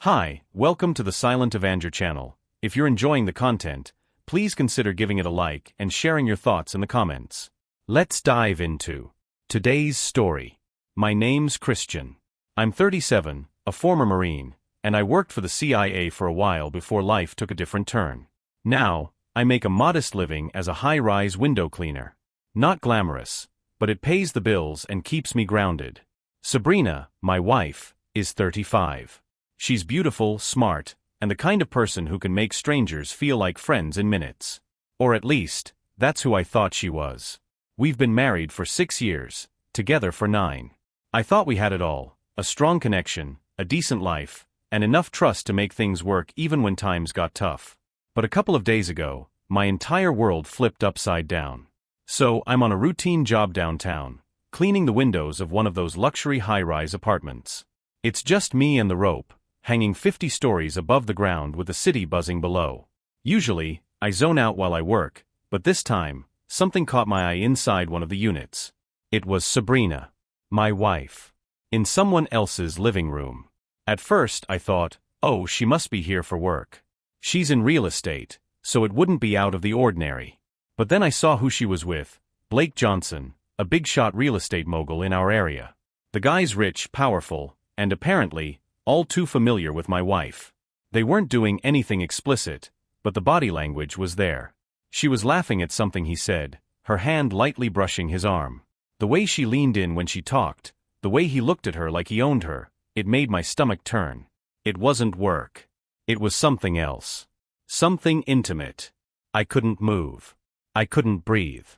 Hi, welcome to the Silent Avenger channel. If you're enjoying the content, please consider giving it a like and sharing your thoughts in the comments. Let's dive into today's story. My name's Christian. I'm 37, a former Marine, and I worked for the CIA for a while before life took a different turn. Now, I make a modest living as a high-rise window cleaner. Not glamorous, but it pays the bills and keeps me grounded. Sabrina, my wife, is 35. She's beautiful, smart, and the kind of person who can make strangers feel like friends in minutes. Or at least, that's who I thought she was. We've been married for 6 years, together for 9. I thought we had it all, a strong connection, a decent life, and enough trust to make things work even when times got tough. But a couple of days ago, my entire world flipped upside down. So I'm on a routine job downtown, cleaning the windows of one of those luxury high-rise apartments. It's just me and the rope, hanging 50 stories above the ground with the city buzzing below. Usually, I zone out while I work, but this time, something caught my eye inside one of the units. It was Sabrina, my wife, in someone else's living room. At first, I thought, oh, she must be here for work. She's in real estate, so it wouldn't be out of the ordinary. But then I saw who she was with, Blake Johnson, a big-shot real estate mogul in our area. The guy's rich, powerful, and apparently, all too familiar with my wife. They weren't doing anything explicit, but the body language was there. She was laughing at something he said, her hand lightly brushing his arm. The way she leaned in when she talked, the way he looked at her like he owned her, it made my stomach turn. It wasn't work. It was something else. Something intimate. I couldn't move. I couldn't breathe.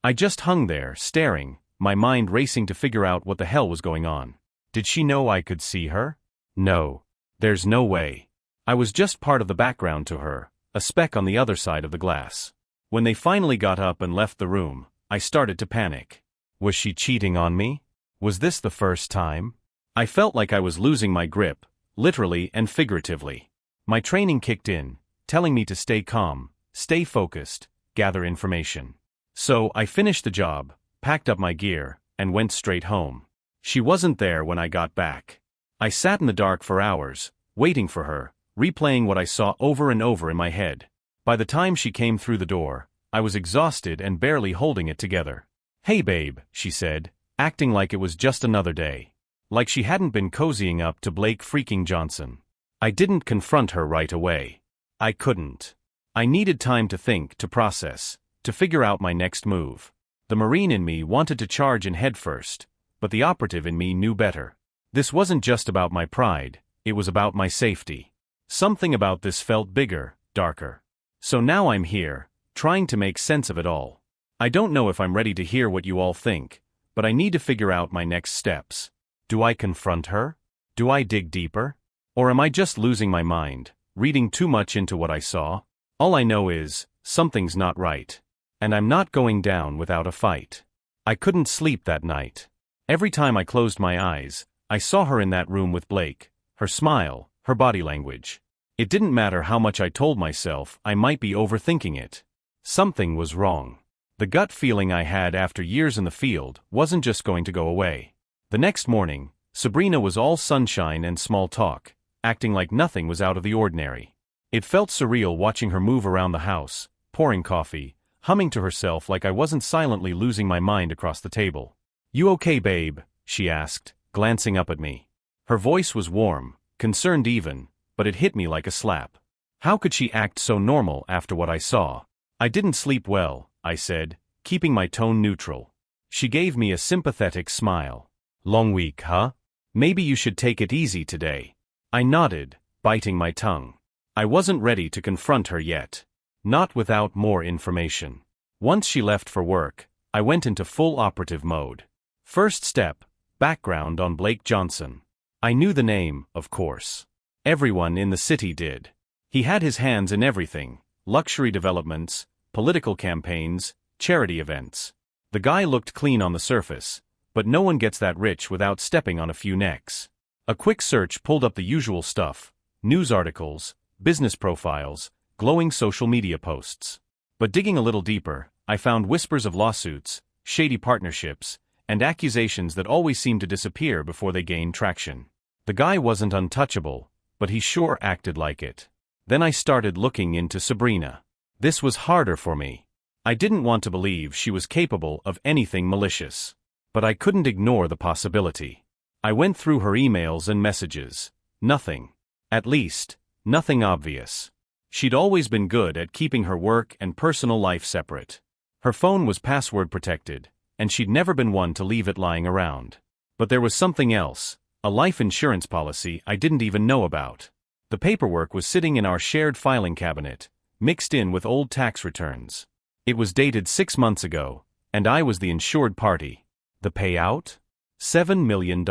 I just hung there, staring, my mind racing to figure out what the hell was going on. Did she know I could see her? No. There's no way. I was just part of the background to her, a speck on the other side of the glass. When they finally got up and left the room, I started to panic. Was she cheating on me? Was this the first time? I felt like I was losing my grip, literally and figuratively. My training kicked in, telling me to stay calm, stay focused, gather information. So I finished the job, packed up my gear, and went straight home. She wasn't there when I got back. I sat in the dark for hours, waiting for her, replaying what I saw over and over in my head. By the time she came through the door, I was exhausted and barely holding it together. "Hey babe," she said, acting like it was just another day. Like she hadn't been cozying up to Blake freaking Johnson. I didn't confront her right away. I couldn't. I needed time to think, to process, to figure out my next move. The Marine in me wanted to charge in head first, but the operative in me knew better. This wasn't just about my pride, it was about my safety. Something about this felt bigger, darker. So now I'm here, trying to make sense of it all. I don't know if I'm ready to hear what you all think, but I need to figure out my next steps. Do I confront her? Do I dig deeper? Or am I just losing my mind, reading too much into what I saw? All I know is, something's not right. And I'm not going down without a fight. I couldn't sleep that night. Every time I closed my eyes, I saw her in that room with Blake, her smile, her body language. It didn't matter how much I told myself I might be overthinking it. Something was wrong. The gut feeling I had after years in the field wasn't just going to go away. The next morning, Sabrina was all sunshine and small talk, acting like nothing was out of the ordinary. It felt surreal watching her move around the house, pouring coffee, humming to herself like I wasn't silently losing my mind across the table. "You okay, babe?" she asked, glancing up at me. Her voice was warm, concerned even, but it hit me like a slap. How could she act so normal after what I saw? "I didn't sleep well," I said, keeping my tone neutral. She gave me a sympathetic smile. "Long week, huh? Maybe you should take it easy today." I nodded, biting my tongue. I wasn't ready to confront her yet. Not without more information. Once she left for work, I went into full operative mode. First step, background on Blake Johnson. I knew the name, of course. Everyone in the city did. He had his hands in everything, luxury developments, political campaigns, charity events. The guy looked clean on the surface, but no one gets that rich without stepping on a few necks. A quick search pulled up the usual stuff: news articles, business profiles, glowing social media posts. But digging a little deeper, I found whispers of lawsuits, shady partnerships, and accusations that always seemed to disappear before they gained traction. The guy wasn't untouchable, but he sure acted like it. Then I started looking into Sabrina. This was harder for me. I didn't want to believe she was capable of anything malicious. But I couldn't ignore the possibility. I went through her emails and messages. Nothing. At least, nothing obvious. She'd always been good at keeping her work and personal life separate. Her phone was password protected, and she'd never been one to leave it lying around. But there was something else, a life insurance policy I didn't even know about. The paperwork was sitting in our shared filing cabinet, mixed in with old tax returns. It was dated 6 months ago, and I was the insured party. The payout? $7 million.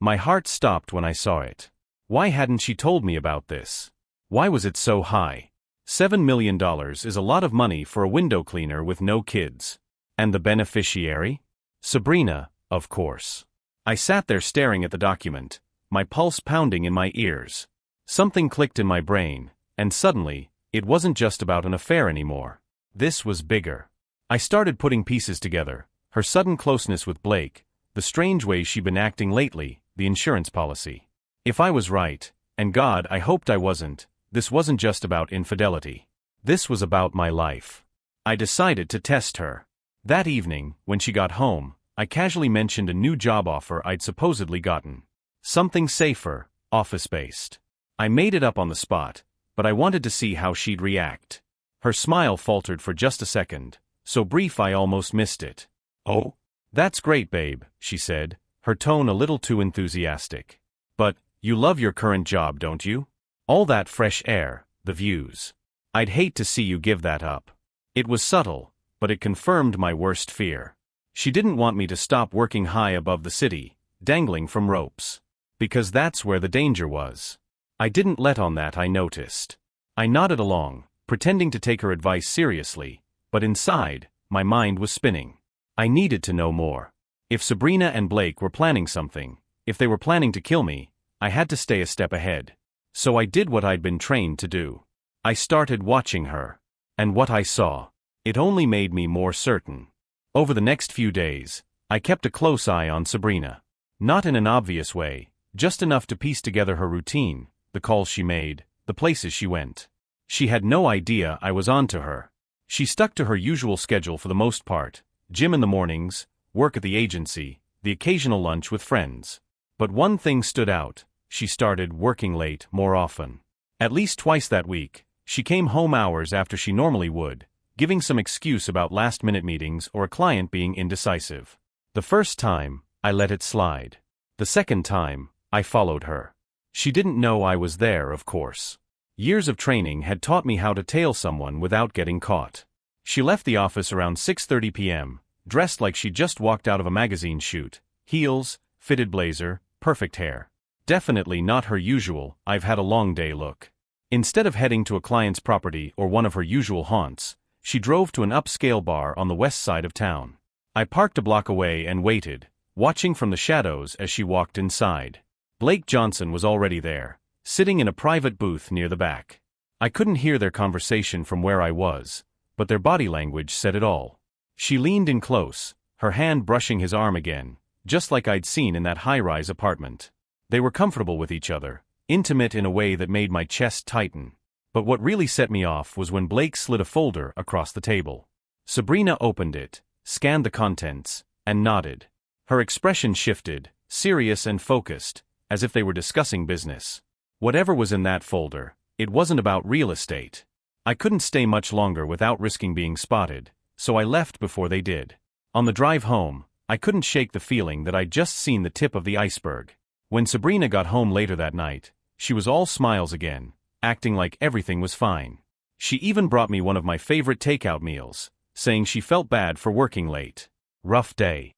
My heart stopped when I saw it. Why hadn't she told me about this? Why was it so high? $7 million is a lot of money for a window cleaner with no kids. And the beneficiary? Sabrina, of course. I sat there staring at the document, my pulse pounding in my ears. Something clicked in my brain, and suddenly, it wasn't just about an affair anymore. This was bigger. I started putting pieces together. Her sudden closeness with Blake, the strange way she'd been acting lately, the insurance policy. If I was right, and God, I hoped I wasn't, this wasn't just about infidelity. This was about my life. I decided to test her. That evening, when she got home, I casually mentioned a new job offer I'd supposedly gotten. Something safer, office-based. I made it up on the spot, but I wanted to see how she'd react. Her smile faltered for just a second, so brief I almost missed it. "Oh, that's great, babe," she said, her tone a little too enthusiastic. "But, you love your current job, don't you? All that fresh air, the views. I'd hate to see you give that up." It was subtle, but it confirmed my worst fear. She didn't want me to stop working high above the city, dangling from ropes. Because that's where the danger was. I didn't let on that, I noticed. I nodded along, pretending to take her advice seriously, but inside, my mind was spinning. I needed to know more. If Sabrina and Blake were planning something, if they were planning to kill me, I had to stay a step ahead. So I did what I'd been trained to do. I started watching her. And what I saw, it only made me more certain. Over the next few days, I kept a close eye on Sabrina. Not in an obvious way, just enough to piece together her routine, the calls she made, the places she went. She had no idea I was onto her. She stuck to her usual schedule for the most part. Gym in the mornings, work at the agency, the occasional lunch with friends. But one thing stood out, she started working late more often. At least twice that week, she came home hours after she normally would, giving some excuse about last-minute meetings or a client being indecisive. The first time, I let it slide. The second time, I followed her. She didn't know I was there, of course. Years of training had taught me how to tail someone without getting caught. She left the office around 6:30 p.m., dressed like she'd just walked out of a magazine shoot, heels, fitted blazer, perfect hair. Definitely not her usual, "I've had a long day" look. Instead of heading to a client's property or one of her usual haunts, she drove to an upscale bar on the west side of town. I parked a block away and waited, watching from the shadows as she walked inside. Blake Johnson was already there, sitting in a private booth near the back. I couldn't hear their conversation from where I was, but their body language said it all. She leaned in close, her hand brushing his arm again, just like I'd seen in that high-rise apartment. They were comfortable with each other, intimate in a way that made my chest tighten. But what really set me off was when Blake slid a folder across the table. Sabrina opened it, scanned the contents, and nodded. Her expression shifted, serious and focused, as if they were discussing business. Whatever was in that folder, it wasn't about real estate. I couldn't stay much longer without risking being spotted, so I left before they did. On the drive home, I couldn't shake the feeling that I'd just seen the tip of the iceberg. When Sabrina got home later that night, she was all smiles again, acting like everything was fine. She even brought me one of my favorite takeout meals, saying she felt bad for working late. "Rough day?"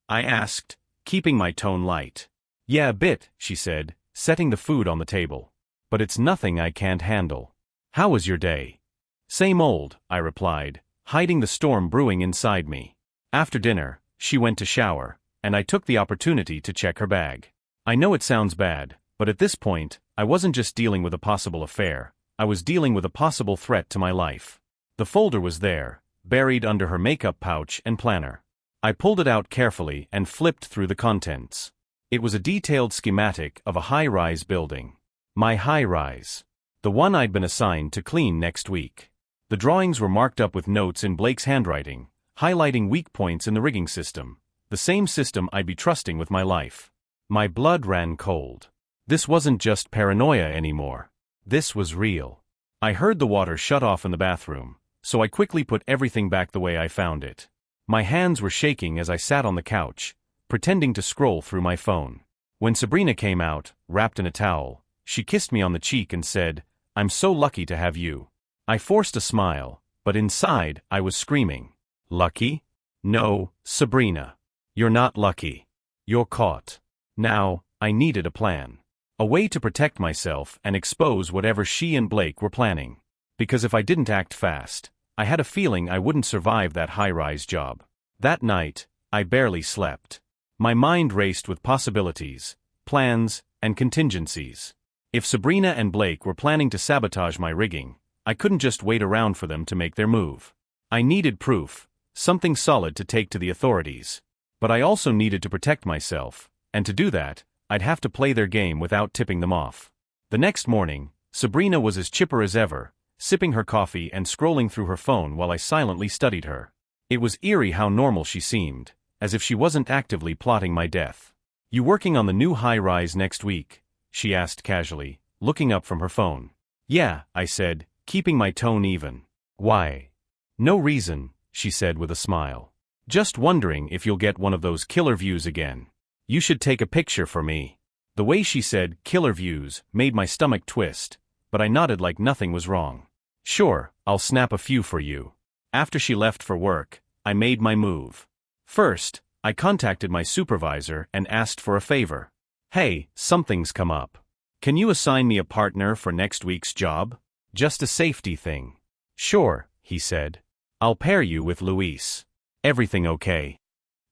I asked, keeping my tone light. "Yeah, a bit," she said, setting the food on the table. "But it's nothing I can't handle. How was your day?" "Same old," I replied, hiding the storm brewing inside me. After dinner, she went to shower, and I took the opportunity to check her bag. I know it sounds bad, but at this point, I wasn't just dealing with a possible affair, I was dealing with a possible threat to my life. The folder was there, buried under her makeup pouch and planner. I pulled it out carefully and flipped through the contents. It was a detailed schematic of a high-rise building. My high-rise. The one I'd been assigned to clean next week. The drawings were marked up with notes in Blake's handwriting, highlighting weak points in the rigging system, the same system I'd be trusting with my life. My blood ran cold. This wasn't just paranoia anymore. This was real. I heard the water shut off in the bathroom, so I quickly put everything back the way I found it. My hands were shaking as I sat on the couch, pretending to scroll through my phone. When Sabrina came out, wrapped in a towel, she kissed me on the cheek and said, "I'm so lucky to have you." I forced a smile, but inside I was screaming. Lucky? No, Sabrina. You're not lucky. You're caught. Now, I needed a plan. A way to protect myself and expose whatever she and Blake were planning. Because if I didn't act fast, I had a feeling I wouldn't survive that high-rise job. That night, I barely slept. My mind raced with possibilities, plans, and contingencies. If Sabrina and Blake were planning to sabotage my rigging, I couldn't just wait around for them to make their move. I needed proof, something solid to take to the authorities. But I also needed to protect myself, and to do that, I'd have to play their game without tipping them off. The next morning, Sabrina was as chipper as ever, sipping her coffee and scrolling through her phone while I silently studied her. It was eerie how normal she seemed, as if she wasn't actively plotting my death. "You working on the new high-rise next week?" she asked casually, looking up from her phone. "Yeah," I said, keeping my tone even. "Why?" "No reason," she said with a smile. "Just wondering if you'll get one of those killer views again. You should take a picture for me." The way she said "killer views" made my stomach twist, but I nodded like nothing was wrong. "Sure, I'll snap a few for you." After she left for work, I made my move. First, I contacted my supervisor and asked for a favor. "Hey, something's come up. Can you assign me a partner for next week's job? Just a safety thing." "Sure," he said. "I'll pair you with Luis. Everything okay?"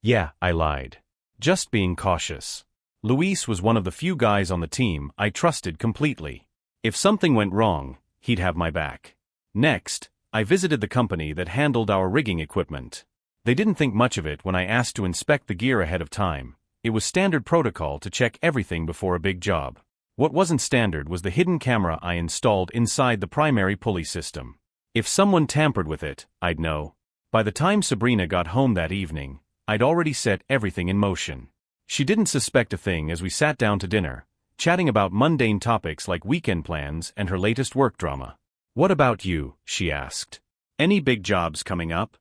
"Yeah," I lied. Just being cautious. Luis was one of the few guys on the team I trusted completely. If something went wrong, he'd have my back. Next, I visited the company that handled our rigging equipment. They didn't think much of it when I asked to inspect the gear ahead of time. It was standard protocol to check everything before a big job. What wasn't standard was the hidden camera I installed inside the primary pulley system. If someone tampered with it, I'd know. By the time Sabrina got home that evening, I'd already set everything in motion. She didn't suspect a thing as we sat down to dinner, chatting about mundane topics like weekend plans and her latest work drama. "What about you?" she asked. "Any big jobs coming up?"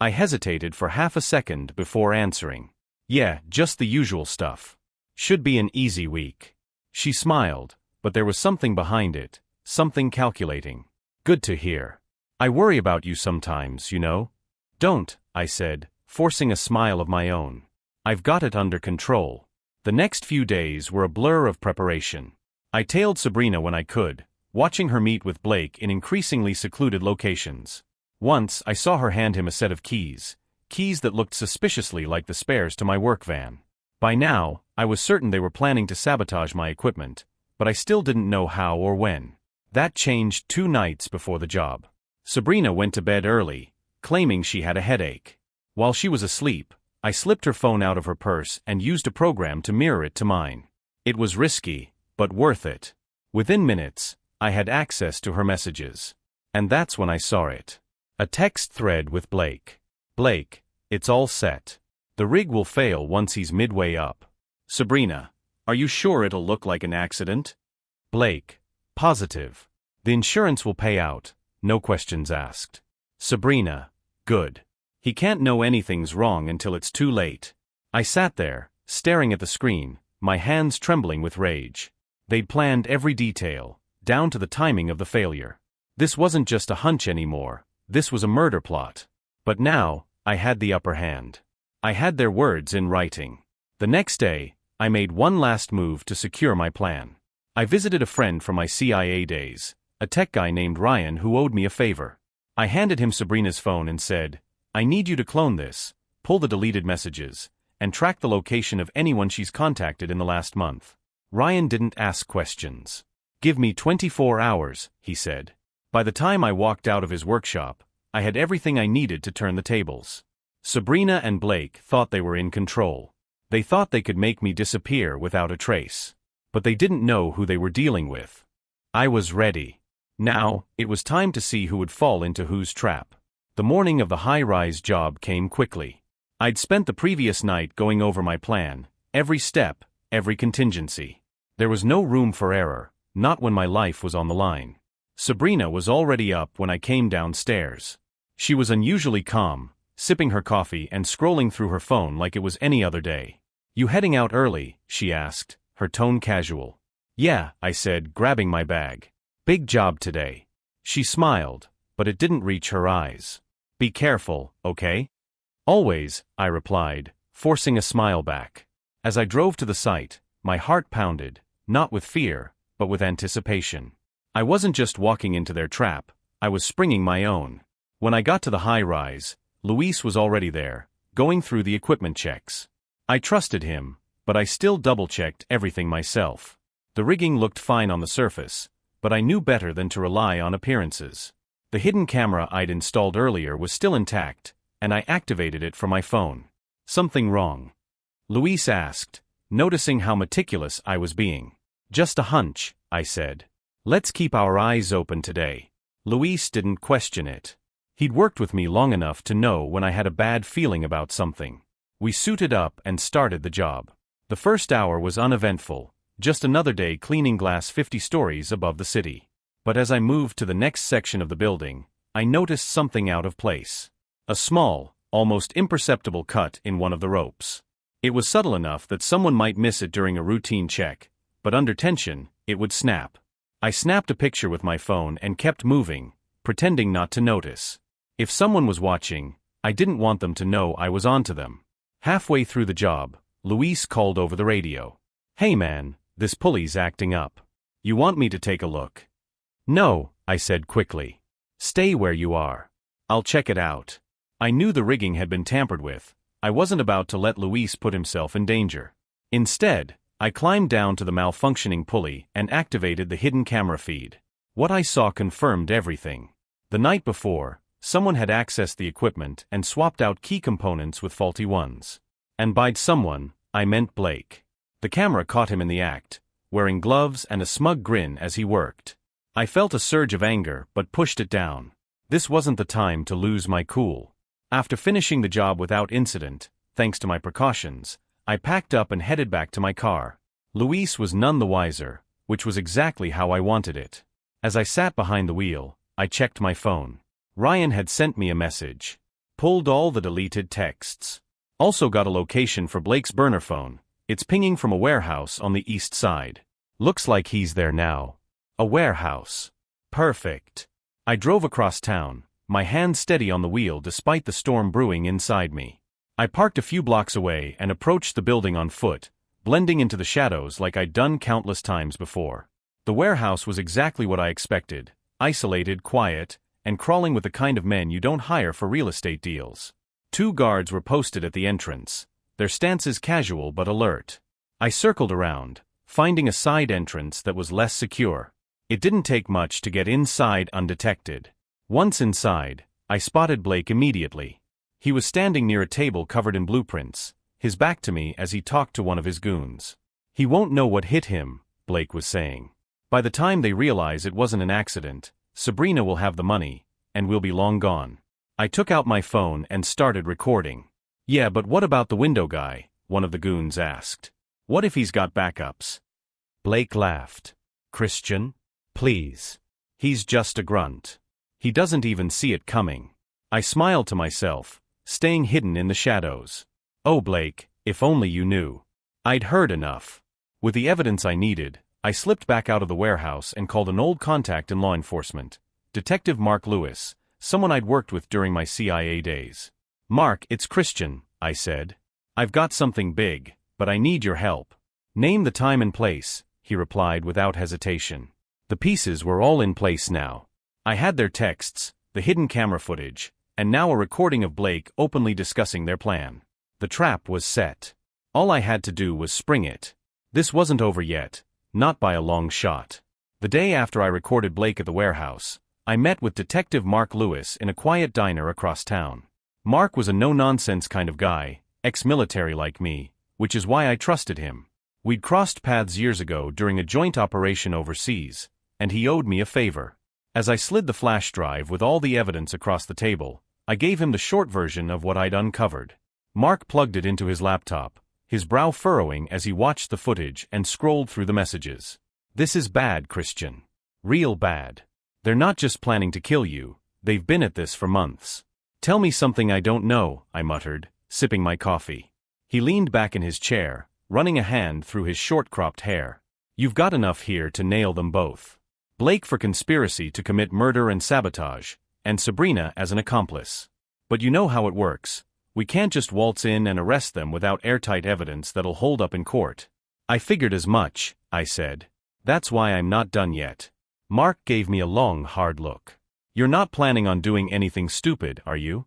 I hesitated for half a second before answering. "Yeah, just the usual stuff. Should be an easy week." She smiled, but there was something behind it, something calculating. "Good to hear. I worry about you sometimes, you know." "Don't," I said, forcing a smile of my own. "I've got it under control." The next few days were a blur of preparation. I tailed Sabrina when I could, watching her meet with Blake in increasingly secluded locations. Once I saw her hand him a set of keys that looked suspiciously like the spares to my work van. By now, I was certain they were planning to sabotage my equipment, but I still didn't know how or when. That changed 2 nights before the job. Sabrina went to bed early, claiming she had a headache. While she was asleep, I slipped her phone out of her purse and used a program to mirror it to mine. It was risky, but worth it. Within minutes, I had access to her messages. And that's when I saw it. A text thread with Blake. "Blake, it's all set. The rig will fail once he's midway up. Sabrina, are you sure it'll look like an accident?" Blake, "Positive. The insurance will pay out, no questions asked." Sabrina, "Good. He can't know anything's wrong until it's too late." I sat there, staring at the screen, my hands trembling with rage. They'd planned every detail, down to the timing of the failure. This wasn't just a hunch anymore, this was a murder plot. But now, I had the upper hand. I had their words in writing. The next day, I made one last move to secure my plan. I visited a friend from my CIA days, a tech guy named Ryan who owed me a favor. I handed him Sabrina's phone and said, "I need you to clone this, pull the deleted messages, and track the location of anyone she's contacted in the last month." Ryan didn't ask questions. "Give me 24 hours, he said. By the time I walked out of his workshop, I had everything I needed to turn the tables. Sabrina and Blake thought they were in control. They thought they could make me disappear without a trace. but they didn't know who they were dealing with. I was ready. Now, it was time to see who would fall into whose trap. The morning of the high-rise job came quickly. I'd spent the previous night going over my plan, every step, every contingency. There was no room for error, not when my life was on the line. Sabrina was already up when I came downstairs. She was unusually calm, sipping her coffee and scrolling through her phone like it was any other day. "You heading out early?" she asked, her tone casual. "Yeah," I said, grabbing my bag. "Big job today." She smiled, but it didn't reach her eyes. "Be careful, okay?" "Always," I replied, forcing a smile back. As I drove to the site, my heart pounded, not with fear, but with anticipation. I wasn't just walking into their trap, I was springing my own. When I got to the high-rise, Luis was already there, going through the equipment checks. I trusted him, but I still double-checked everything myself. The rigging looked fine on the surface, but I knew better than to rely on appearances. The hidden camera I'd installed earlier was still intact, and I activated it from my phone. "Something wrong?" Luis asked, noticing how meticulous I was being. "Just a hunch," I said. "Let's keep our eyes open today." Luis didn't question it. He'd worked with me long enough to know when I had a bad feeling about something. We suited up and started the job. The first hour was uneventful, just another day cleaning glass 50 stories above the city. But as I moved to the next section of the building, I noticed something out of place. A small, almost imperceptible cut in one of the ropes. It was subtle enough that someone might miss it during a routine check, but under tension, it would snap. I snapped a picture with my phone and kept moving, pretending not to notice. If someone was watching, I didn't want them to know I was onto them. Halfway through the job, Luis called over the radio. "Hey man, this pulley's acting up. You want me to take a look?" "No," I said quickly. "Stay where you are. I'll check it out." I knew the rigging had been tampered with. I wasn't about to let Luis put himself in danger. Instead, I climbed down to the malfunctioning pulley and activated the hidden camera feed. What I saw confirmed everything. The night before, someone had accessed the equipment and swapped out key components with faulty ones. And by someone, I meant Blake. The camera caught him in the act, wearing gloves and a smug grin as he worked. I felt a surge of anger but pushed it down. This wasn't the time to lose my cool. After finishing the job without incident, thanks to my precautions, I packed up and headed back to my car. Luis was none the wiser, which was exactly how I wanted it. As I sat behind the wheel, I checked my phone. Ryan had sent me a message. Pulled all the deleted texts. Also got a location for Blake's burner phone. It's pinging from a warehouse on the east side. Looks like he's there now. A warehouse. Perfect. I drove across town, my hand steady on the wheel despite the storm brewing inside me. I parked a few blocks away and approached the building on foot, blending into the shadows like I'd done countless times before. The warehouse was exactly what I expected, isolated, quiet, and crawling with the kind of men you don't hire for real estate deals. 2 guards were posted at the entrance, their stances casual but alert. I circled around, finding a side entrance that was less secure. It didn't take much to get inside undetected. Once inside, I spotted Blake immediately. He was standing near a table covered in blueprints, his back to me as he talked to one of his goons. "He won't know what hit him," Blake was saying. "By the time they realize it wasn't an accident, Sabrina will have the money, and we'll be long gone." I took out my phone and started recording. "Yeah, but what about the window guy?" one of the goons asked. "What if he's got backups?" Blake laughed. "Christian? Please. He's just a grunt. He doesn't even see it coming." I smiled to myself, staying hidden in the shadows. "Oh Blake, if only you knew." I'd heard enough. With the evidence I needed, I slipped back out of the warehouse and called an old contact in law enforcement, Detective Mark Lewis, someone I'd worked with during my CIA days. "Mark, it's Christian," I said. "I've got something big, but I need your help." "Name the time and place," he replied without hesitation. The pieces were all in place now. I had their texts, the hidden camera footage, and now a recording of Blake openly discussing their plan. The trap was set. All I had to do was spring it. This wasn't over yet, not by a long shot. The day after I recorded Blake at the warehouse, I met with Detective Mark Lewis in a quiet diner across town. Mark was a no-nonsense kind of guy, ex-military like me, which is why I trusted him. We'd crossed paths years ago during a joint operation overseas, and he owed me a favor. As I slid the flash drive with all the evidence across the table, I gave him the short version of what I'd uncovered. Mark plugged it into his laptop, his brow furrowing as he watched the footage and scrolled through the messages. "This is bad, Christian. Real bad. They're not just planning to kill you, they've been at this for months." "Tell me something I don't know," I muttered, sipping my coffee. He leaned back in his chair, running a hand through his short-cropped hair. "You've got enough here to nail them both. Blake for conspiracy to commit murder and sabotage, and Sabrina as an accomplice. But you know how it works. We can't just waltz in and arrest them without airtight evidence that'll hold up in court." "I figured as much," I said. "That's why I'm not done yet." Mark gave me a long, hard look. "You're not planning on doing anything stupid, are you?"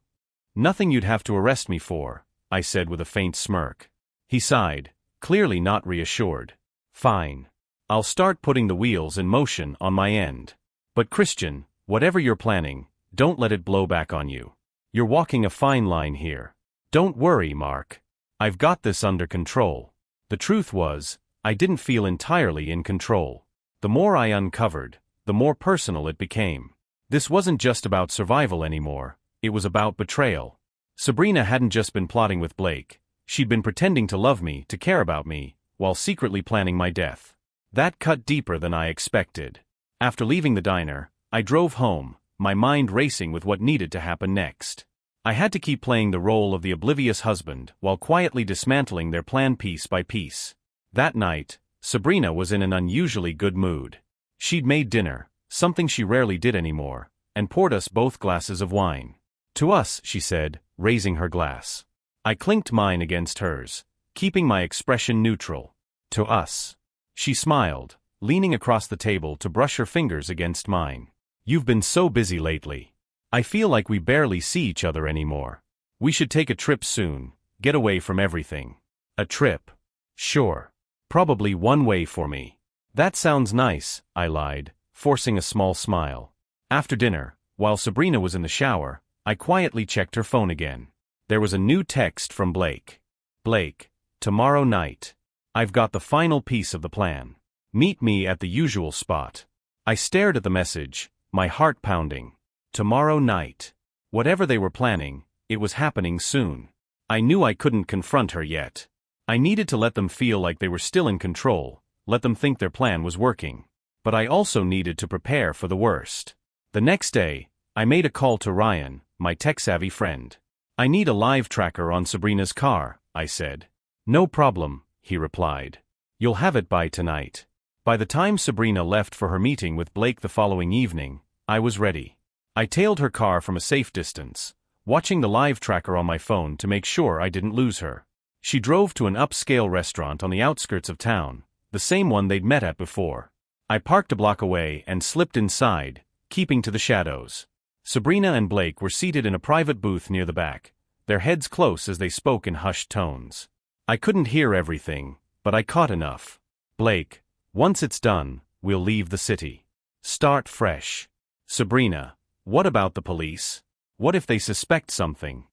"Nothing you'd have to arrest me for," I said with a faint smirk. He sighed, clearly not reassured. "Fine. I'll start putting the wheels in motion on my end. But Christian, whatever you're planning, don't let it blow back on you. You're walking a fine line here." "Don't worry, Mark. I've got this under control." The truth was, I didn't feel entirely in control. The more I uncovered, the more personal it became. This wasn't just about survival anymore, it was about betrayal. Sabrina hadn't just been plotting with Blake, she'd been pretending to love me, to care about me, while secretly planning my death. That cut deeper than I expected. After leaving the diner, I drove home, my mind racing with what needed to happen next. I had to keep playing the role of the oblivious husband while quietly dismantling their plan piece by piece. That night, Sabrina was in an unusually good mood. She'd made dinner, something she rarely did anymore, and poured us both glasses of wine. "To us," she said, raising her glass. I clinked mine against hers, keeping my expression neutral. "To us." She smiled, leaning across the table to brush her fingers against mine. "You've been so busy lately. I feel like we barely see each other anymore. We should take a trip soon, get away from everything." "A trip? Sure. Probably one way for me." "That sounds nice," I lied, forcing a small smile. After dinner, while Sabrina was in the shower, I quietly checked her phone again. There was a new text from Blake. "Blake, tomorrow night. I've got the final piece of the plan. Meet me at the usual spot." I stared at the message, my heart pounding. Tomorrow night. Whatever they were planning, it was happening soon. I knew I couldn't confront her yet. I needed to let them feel like they were still in control, let them think their plan was working. But I also needed to prepare for the worst. The next day, I made a call to Ryan, my tech-savvy friend. "I need a live tracker on Sabrina's car," I said. "No problem," he replied. "You'll have it by tonight." By the time Sabrina left for her meeting with Blake the following evening, I was ready. I tailed her car from a safe distance, watching the live tracker on my phone to make sure I didn't lose her. She drove to an upscale restaurant on the outskirts of town, the same one they'd met at before. I parked a block away and slipped inside, keeping to the shadows. Sabrina and Blake were seated in a private booth near the back, their heads close as they spoke in hushed tones. I couldn't hear everything, but I caught enough. "Blake, once it's done, we'll leave the city. Start fresh." "Sabrina, what about the police? What if they suspect something?"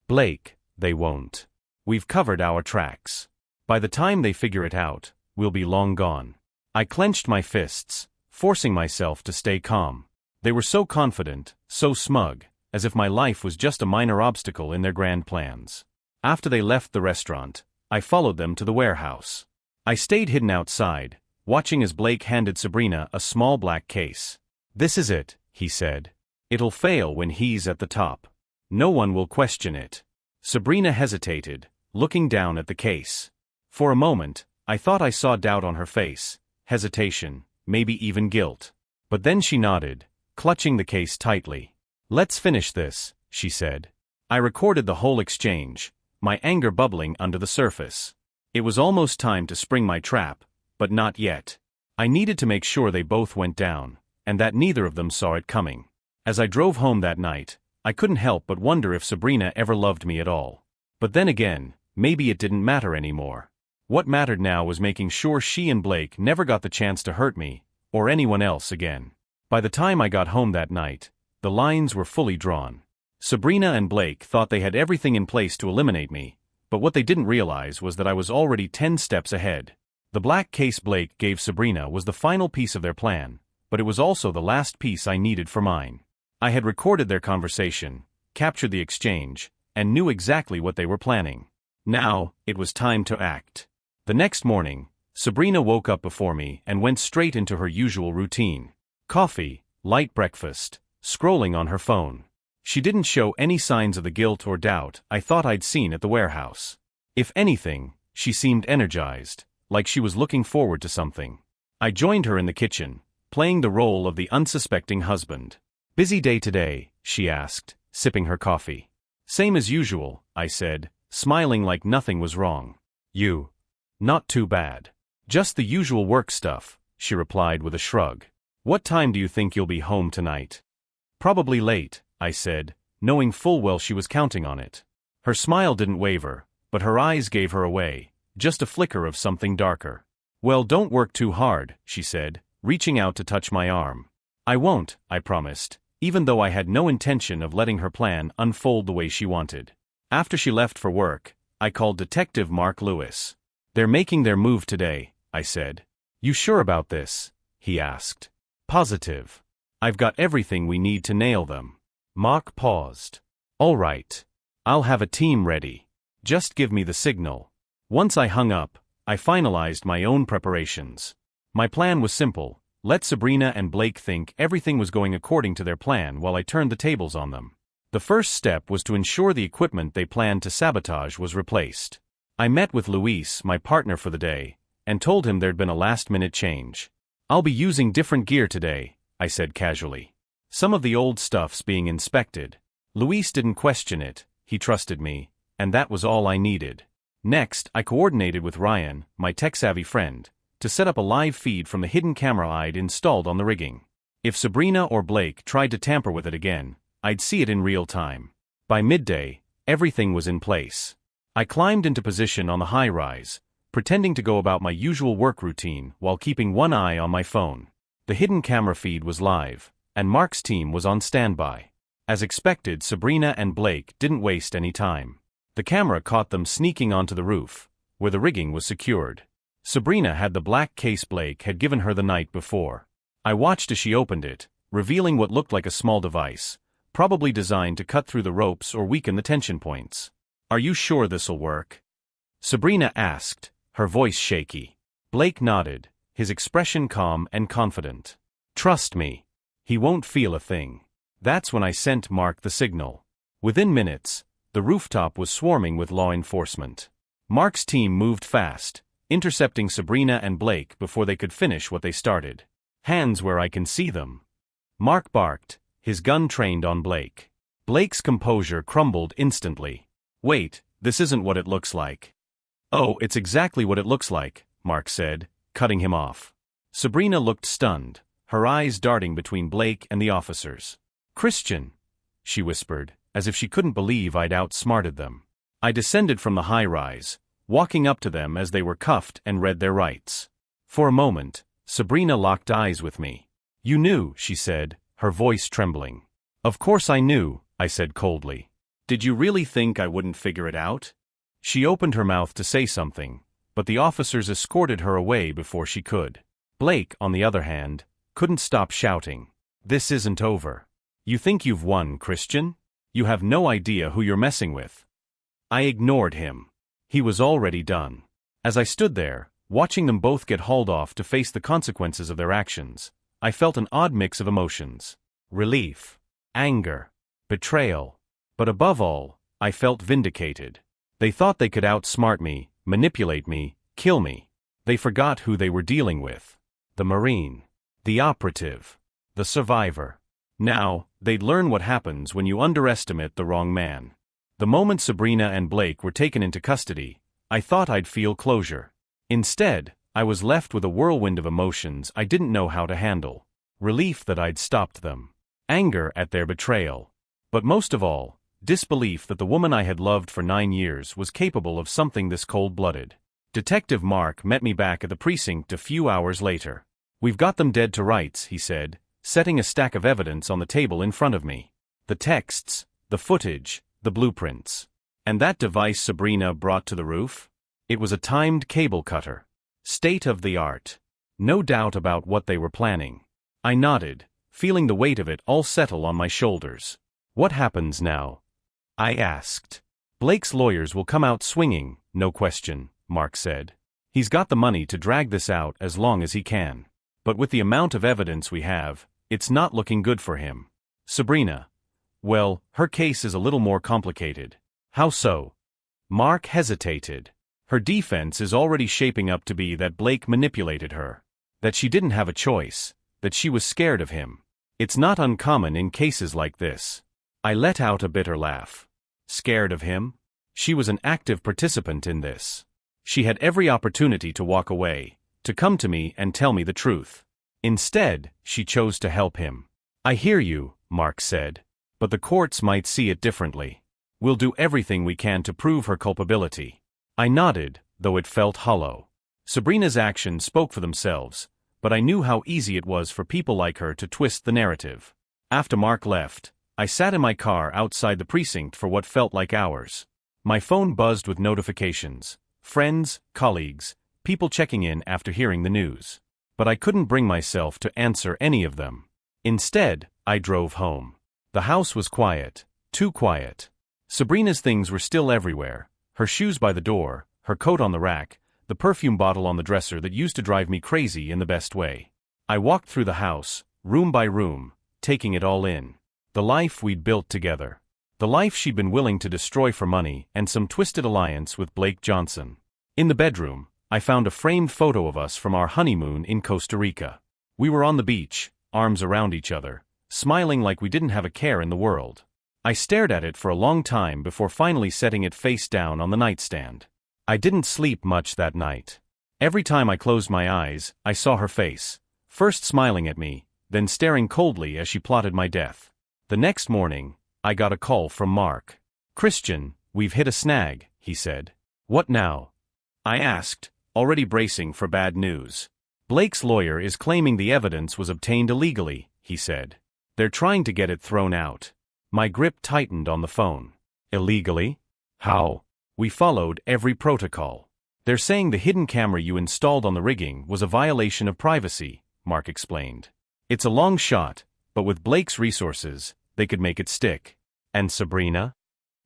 "Blake, they won't. We've covered our tracks. By the time they figure it out, we'll be long gone." I clenched my fists, forcing myself to stay calm. They were so confident, so smug, as if my life was just a minor obstacle in their grand plans. After they left the restaurant, I followed them to the warehouse. I stayed hidden outside, watching as Blake handed Sabrina a small black case. "This is it," he said. "It'll fail when he's at the top. No one will question it." Sabrina hesitated, looking down at the case. For a moment, I thought I saw doubt on her face, hesitation, maybe even guilt. But then she nodded, clutching the case tightly. "Let's finish this," she said. I recorded the whole exchange, my anger bubbling under the surface. It was almost time to spring my trap, but not yet. I needed to make sure they both went down, and that neither of them saw it coming. As I drove home that night, I couldn't help but wonder if Sabrina ever loved me at all. But then again, maybe it didn't matter anymore. What mattered now was making sure she and Blake never got the chance to hurt me, or anyone else again. By the time I got home that night, the lines were fully drawn. Sabrina and Blake thought they had everything in place to eliminate me, but what they didn't realize was that I was already 10 steps ahead. The black case Blake gave Sabrina was the final piece of their plan, but it was also the last piece I needed for mine. I had recorded their conversation, captured the exchange, and knew exactly what they were planning. Now, it was time to act. The next morning, Sabrina woke up before me and went straight into her usual routine. Coffee, light breakfast, scrolling on her phone. She didn't show any signs of the guilt or doubt I thought I'd seen at the warehouse. If anything, she seemed energized, like she was looking forward to something. I joined her in the kitchen, playing the role of the unsuspecting husband. "Busy day today?" she asked, sipping her coffee. "Same as usual," I said, smiling like nothing was wrong. "You? Not too bad. Just the usual work stuff," she replied with a shrug. "What time do you think you'll be home tonight?" "Probably late," I said, knowing full well she was counting on it. Her smile didn't waver, but her eyes gave her away, just a flicker of something darker. "Well, don't work too hard," she said, reaching out to touch my arm. "I won't," I promised, even though I had no intention of letting her plan unfold the way she wanted. After she left for work, I called Detective Mark Lewis. "They're making their move today," I said. "You sure about this?" he asked. "Positive. I've got everything we need to nail them." Mark paused. "All right. I'll have a team ready. Just give me the signal." Once I hung up, I finalized my own preparations. My plan was simple: let Sabrina and Blake think everything was going according to their plan while I turned the tables on them. The first step was to ensure the equipment they planned to sabotage was replaced. I met with Luis, my partner for the day, and told him there'd been a last-minute change. "I'll be using different gear today," I said casually. "Some of the old stuff's being inspected." Luis didn't question it, he trusted me, and that was all I needed. Next, I coordinated with Ryan, my tech-savvy friend, to set up a live feed from the hidden camera I'd installed on the rigging. If Sabrina or Blake tried to tamper with it again, I'd see it in real time. By midday, everything was in place. I climbed into position on the high-rise, pretending to go about my usual work routine while keeping one eye on my phone. The hidden camera feed was live, and Mark's team was on standby. As expected, Sabrina and Blake didn't waste any time. The camera caught them sneaking onto the roof, where the rigging was secured. Sabrina had the black case Blake had given her the night before. I watched as she opened it, revealing what looked like a small device, probably designed to cut through the ropes or weaken the tension points. "Are you sure this'll work?" Sabrina asked, her voice shaky. Blake nodded, his expression calm and confident. "Trust me. He won't feel a thing." That's when I sent Mark the signal. Within minutes, the rooftop was swarming with law enforcement. Mark's team moved fast, intercepting Sabrina and Blake before they could finish what they started. "Hands where I can see them." Mark barked, his gun trained on Blake. Blake's composure crumbled instantly. "Wait, this isn't what it looks like." "Oh, it's exactly what it looks like," Mark said, cutting him off. Sabrina looked stunned, her eyes darting between Blake and the officers. "Christian," she whispered, as if she couldn't believe I'd outsmarted them. I descended from the high-rise, walking up to them as they were cuffed and read their rights. For a moment, Sabrina locked eyes with me. "You knew," she said, her voice trembling. "Of course I knew," I said coldly. "Did you really think I wouldn't figure it out?" She opened her mouth to say something, but the officers escorted her away before she could. Blake, on the other hand, couldn't stop shouting. "This isn't over. You think you've won, Christian? You have no idea who you're messing with." I ignored him. He was already done. As I stood there, watching them both get hauled off to face the consequences of their actions, I felt an odd mix of emotions. Relief, anger, betrayal. But above all, I felt vindicated. They thought they could outsmart me, manipulate me, kill me. They forgot who they were dealing with. The Marine. The operative. The survivor. Now, they'd learn what happens when you underestimate the wrong man. The moment Sabrina and Blake were taken into custody, I thought I'd feel closure. Instead, I was left with a whirlwind of emotions I didn't know how to handle. Relief that I'd stopped them. Anger at their betrayal. But most of all, disbelief that the woman I had loved for 9 years was capable of something this cold-blooded. Detective Mark met me back at the precinct a few hours later. "We've got them dead to rights," he said, setting a stack of evidence on the table in front of me. The texts, the footage, the blueprints. And that device Sabrina brought to the roof? It was a timed cable cutter. State of the art. No doubt about what they were planning. I nodded, feeling the weight of it all settle on my shoulders. What happens now? I asked. Blake's lawyers will come out swinging, no question, Mark said. He's got the money to drag this out as long as he can. But with the amount of evidence we have, it's not looking good for him. Sabrina. Well, her case is a little more complicated. How so? Mark hesitated. Her defense is already shaping up to be that Blake manipulated her. That she didn't have a choice. That she was scared of him. It's not uncommon in cases like this. I let out a bitter laugh. Scared of him? She was an active participant in this. She had every opportunity to walk away, to come to me and tell me the truth. Instead, she chose to help him. I hear you, Mark said. But the courts might see it differently. We'll do everything we can to prove her culpability. I nodded, though it felt hollow. Sabrina's actions spoke for themselves, but I knew how easy it was for people like her to twist the narrative. After Mark left, I sat in my car outside the precinct for what felt like hours. My phone buzzed with notifications. Friends, colleagues, people checking in after hearing the news. But I couldn't bring myself to answer any of them. Instead, I drove home. The house was quiet, too quiet. Sabrina's things were still everywhere, her shoes by the door, her coat on the rack, the perfume bottle on the dresser that used to drive me crazy in the best way. I walked through the house, room by room, taking it all in. The life we'd built together. The life she'd been willing to destroy for money and some twisted alliance with Blake Johnson. In the bedroom, I found a framed photo of us from our honeymoon in Costa Rica. We were on the beach, arms around each other, smiling like we didn't have a care in the world. I stared at it for a long time before finally setting it face down on the nightstand. I didn't sleep much that night. Every time I closed my eyes, I saw her face, first smiling at me, then staring coldly as she plotted my death. The next morning, I got a call from Mark. "Christian, we've hit a snag," he said. "What now?" I asked, already bracing for bad news. "Blake's lawyer is claiming the evidence was obtained illegally," he said. "They're trying to get it thrown out." My grip tightened on the phone. "Illegally? How?" "We followed every protocol. They're saying the hidden camera you installed on the rigging was a violation of privacy," Mark explained. "It's a long shot, but with Blake's resources, they could make it stick." "And Sabrina?"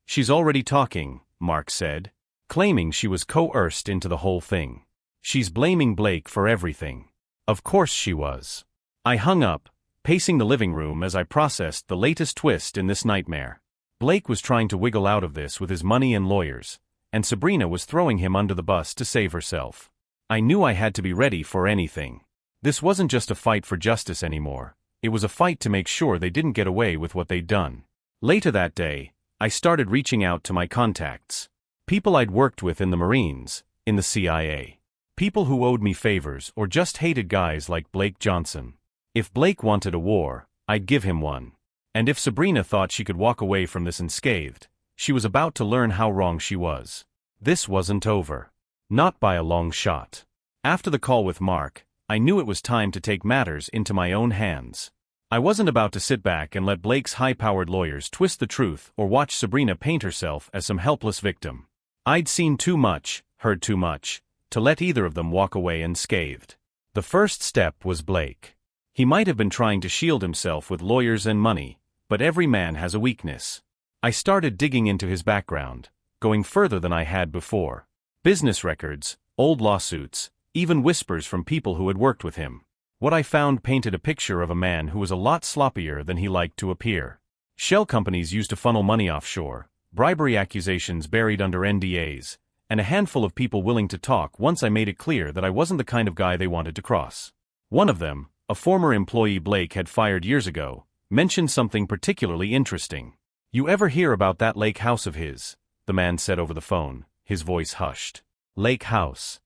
"She's already talking," Mark said, claiming she was coerced into the whole thing. "She's blaming Blake for everything." Of course she was. I hung up, pacing the living room as I processed the latest twist in this nightmare. Blake was trying to wiggle out of this with his money and lawyers, and Sabrina was throwing him under the bus to save herself. I knew I had to be ready for anything. This wasn't just a fight for justice anymore. It was a fight to make sure they didn't get away with what they'd done. Later that day, I started reaching out to my contacts. People I'd worked with in the Marines, in the CIA. People who owed me favors or just hated guys like Blake Johnson. If Blake wanted a war, I'd give him one. And if Sabrina thought she could walk away from this unscathed, she was about to learn how wrong she was. This wasn't over. Not by a long shot. After the call with Mark, I knew it was time to take matters into my own hands. I wasn't about to sit back and let Blake's high-powered lawyers twist the truth or watch Sabrina paint herself as some helpless victim. I'd seen too much, heard too much, to let either of them walk away unscathed. The first step was Blake. He might have been trying to shield himself with lawyers and money, but every man has a weakness. I started digging into his background, going further than I had before. Business records, old lawsuits, even whispers from people who had worked with him. What I found painted a picture of a man who was a lot sloppier than he liked to appear. Shell companies used to funnel money offshore, bribery accusations buried under NDAs, and a handful of people willing to talk once I made it clear that I wasn't the kind of guy they wanted to cross. One of them, a former employee Blake had fired years ago, mentioned something particularly interesting. "You ever hear about that lake house of his?" the man said over the phone, his voice hushed. "Lake house?"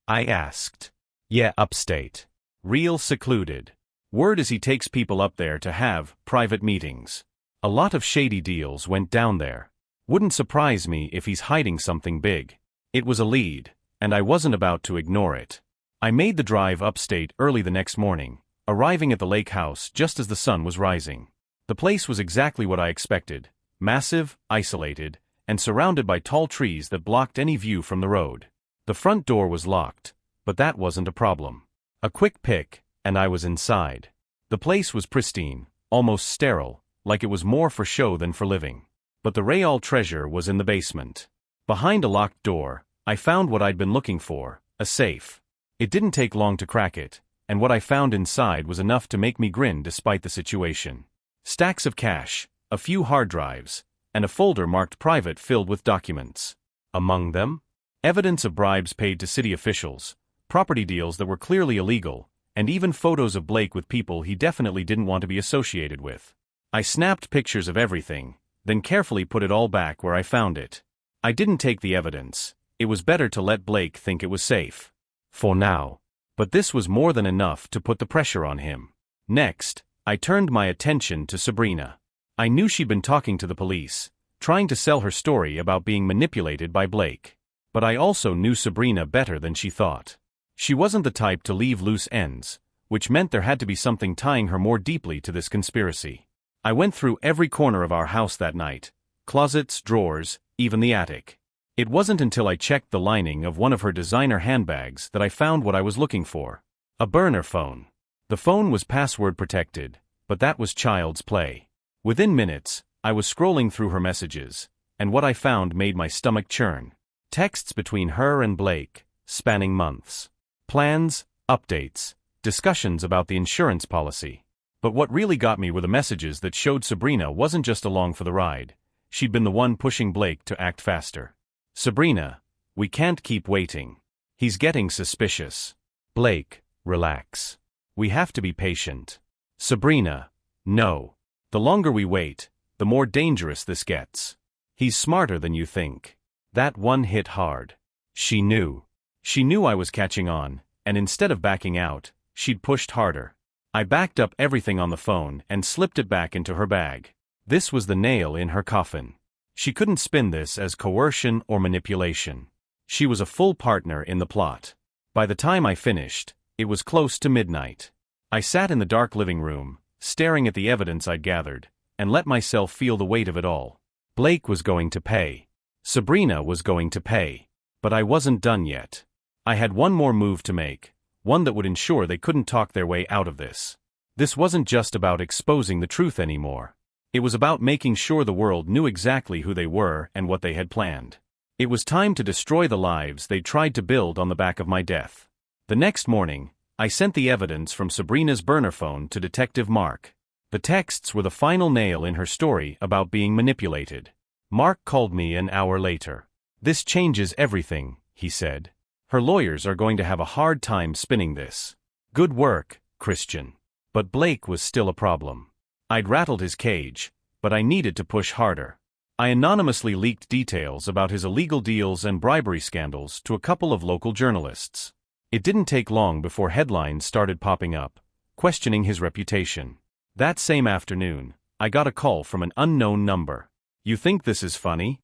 I asked. "Yeah, upstate. Real secluded. Word is he takes people up there to have private meetings. A lot of shady deals went down there. Wouldn't surprise me if he's hiding something big." It was a lead, and I wasn't about to ignore it. I made the drive upstate early the next morning, arriving at the lake house just as the sun was rising. The place was exactly what I expected, massive, isolated, and surrounded by tall trees that blocked any view from the road. The front door was locked, But that wasn't a problem. A quick pick, and I was inside. The place was pristine, almost sterile, like it was more for show than for living. But the real treasure was in the basement. Behind a locked door, I found what I'd been looking for, a safe. It didn't take long to crack it, and what I found inside was enough to make me grin despite the situation. Stacks of cash, a few hard drives, and a folder marked private filled with documents. Among them, evidence of bribes paid to city officials, property deals that were clearly illegal, and even photos of Blake with people he definitely didn't want to be associated with. I snapped pictures of everything, then carefully put it all back where I found it. I didn't take the evidence. It was better to let Blake think it was safe. For now. But this was more than enough to put the pressure on him. Next, I turned my attention to Sabrina. I knew she'd been talking to the police, trying to sell her story about being manipulated by Blake. But I also knew Sabrina better than she thought. She wasn't the type to leave loose ends, which meant there had to be something tying her more deeply to this conspiracy. I went through every corner of our house that night, closets, drawers, even the attic. It wasn't until I checked the lining of one of her designer handbags that I found what I was looking for. A burner phone. The phone was password protected, but that was child's play. Within minutes, I was scrolling through her messages, and what I found made my stomach churn. Texts between her and Blake, spanning months. Plans, updates, discussions about the insurance policy. But what really got me were the messages that showed Sabrina wasn't just along for the ride. She'd been the one pushing Blake to act faster. Sabrina, we can't keep waiting. He's getting suspicious. Blake, relax. We have to be patient. Sabrina, no. The longer we wait, the more dangerous this gets. He's smarter than you think. That one hit hard. She knew. She knew I was catching on, and instead of backing out, she'd pushed harder. I backed up everything on the phone and slipped it back into her bag. This was the nail in her coffin. She couldn't spin this as coercion or manipulation. She was a full partner in the plot. By the time I finished, it was close to midnight. I sat in the dark living room, staring at the evidence I'd gathered, and let myself feel the weight of it all. Blake was going to pay. Sabrina was going to pay. But I wasn't done yet. I had one more move to make, one that would ensure they couldn't talk their way out of this. This wasn't just about exposing the truth anymore. It was about making sure the world knew exactly who they were and what they had planned. It was time to destroy the lives they tried to build on the back of my death. The next morning, I sent the evidence from Sabrina's burner phone to Detective Mark. The texts were the final nail in her story about being manipulated. Mark called me an hour later. "This changes everything," he said. "Her lawyers are going to have a hard time spinning this." Good work, Christian. But Blake was still a problem. I'd rattled his cage, but I needed to push harder. I anonymously leaked details about his illegal deals and bribery scandals to a couple of local journalists. It didn't take long before headlines started popping up, questioning his reputation. That same afternoon, I got a call from an unknown number. "You think this is funny?"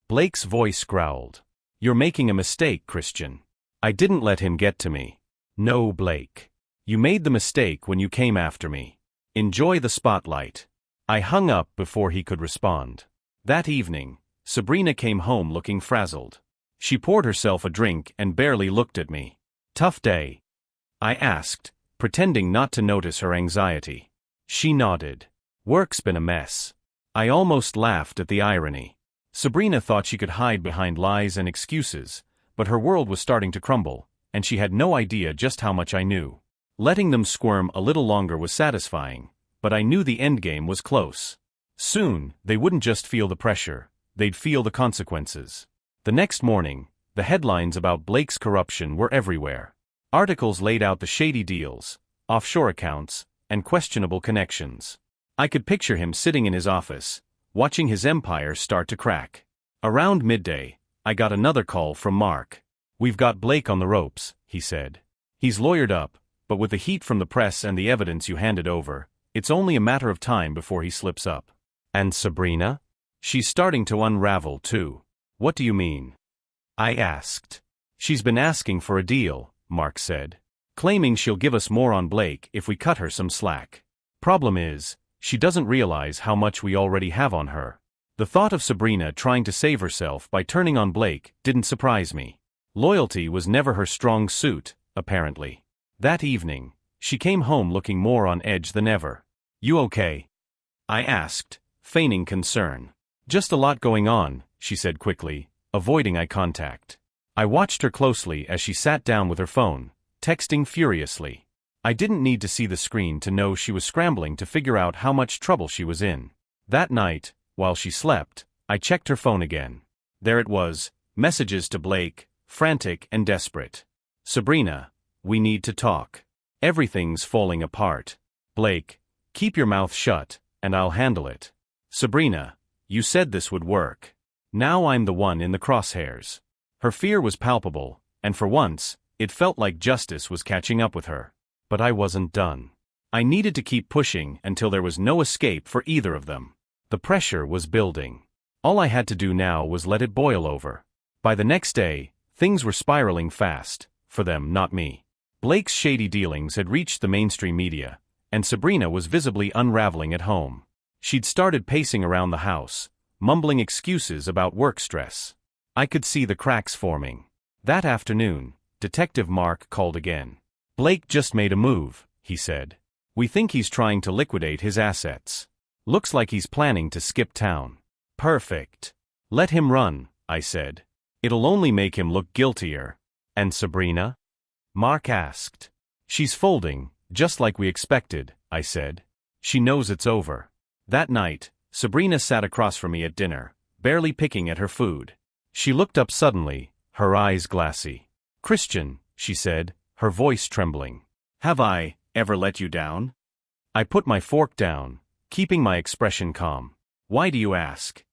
Blake's voice growled. "You're making a mistake, Christian." I didn't let him get to me. "No, Blake. You made the mistake when you came after me. Enjoy the spotlight." I hung up before he could respond. That evening, Sabrina came home looking frazzled. She poured herself a drink and barely looked at me. "Tough day?" I asked, pretending not to notice her anxiety. She nodded. "Work's been a mess." I almost laughed at the irony. Sabrina thought she could hide behind lies and excuses, but her world was starting to crumble, and she had no idea just how much I knew. Letting them squirm a little longer was satisfying, but I knew the endgame was close. Soon, they wouldn't just feel the pressure, they'd feel the consequences. The next morning, the headlines about Blake's corruption were everywhere. Articles laid out the shady deals, offshore accounts, and questionable connections. I could picture him sitting in his office, watching his empire start to crack. Around midday, I got another call from Mark. "We've got Blake on the ropes," he said. "He's lawyered up, but with the heat from the press and the evidence you handed over, it's only a matter of time before he slips up." "And Sabrina?" "She's starting to unravel too." "What do you mean?" I asked. "She's been asking for a deal," Mark said, "claiming she'll give us more on Blake if we cut her some slack. Problem is, she doesn't realize how much we already have on her." The thought of Sabrina trying to save herself by turning on Blake didn't surprise me. Loyalty was never her strong suit, apparently. That evening, she came home looking more on edge than ever. "You okay?" I asked, feigning concern. "Just a lot going on," she said quickly, avoiding eye contact. I watched her closely as she sat down with her phone, texting furiously. I didn't need to see the screen to know she was scrambling to figure out how much trouble she was in. That night, while she slept, I checked her phone again. There it was, messages to Blake, frantic and desperate. "Sabrina, we need to talk. Everything's falling apart. Blake, keep your mouth shut, and I'll handle it. Sabrina, you said this would work. Now I'm the one in the crosshairs." Her fear was palpable, and for once, it felt like justice was catching up with her. But I wasn't done. I needed to keep pushing until there was no escape for either of them. The pressure was building. All I had to do now was let it boil over. By the next day, things were spiraling fast, for them, not me. Blake's shady dealings had reached the mainstream media, and Sabrina was visibly unraveling at home. She'd started pacing around the house, mumbling excuses about work stress. I could see the cracks forming. That afternoon, Detective Mark called again. "Blake just made a move," he said. "We think he's trying to liquidate his assets. Looks like he's planning to skip town." "Perfect. Let him run," I said. "It'll only make him look guiltier." "And Sabrina?" Mark asked. "She's folding, just like we expected," I said. "She knows it's over." That night, Sabrina sat across from me at dinner, barely picking at her food. She looked up suddenly, her eyes glassy. "Christian," she said, her voice trembling. "Have I ever let you down?" I put my fork down, keeping my expression calm. "Why do you ask?"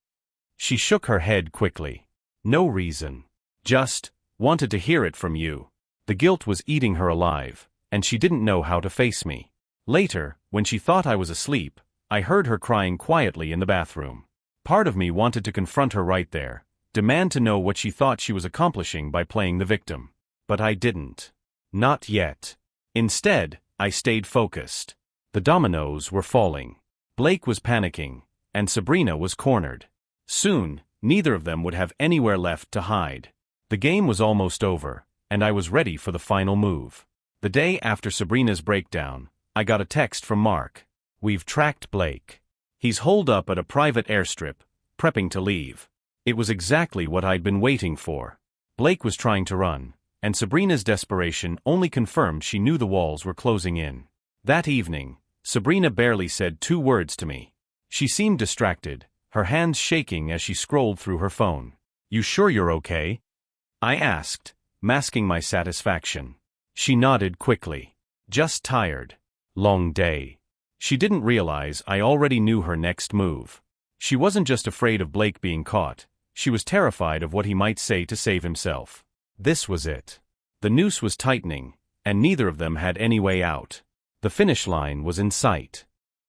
She shook her head quickly. "No reason. Just wanted to hear it from you." The guilt was eating her alive, and she didn't know how to face me. Later, when she thought I was asleep, I heard her crying quietly in the bathroom. Part of me wanted to confront her right there, demand to know what she thought she was accomplishing by playing the victim. But I didn't. Not yet. Instead, I stayed focused. The dominoes were falling. Blake was panicking, and Sabrina was cornered. Soon, neither of them would have anywhere left to hide. The game was almost over, and I was ready for the final move. The day after Sabrina's breakdown, I got a text from Mark. "We've tracked Blake. He's holed up at a private airstrip, prepping to leave." It was exactly what I'd been waiting for. Blake was trying to run, and Sabrina's desperation only confirmed she knew the walls were closing in. That evening, Sabrina barely said 2 words to me. She seemed distracted, her hands shaking as she scrolled through her phone. "You sure you're okay?" I asked, masking my satisfaction. She nodded quickly. "Just tired. Long day." She didn't realize I already knew her next move. She wasn't just afraid of Blake being caught, she was terrified of what he might say to save himself. This was it. The noose was tightening, and neither of them had any way out. The finish line was in sight.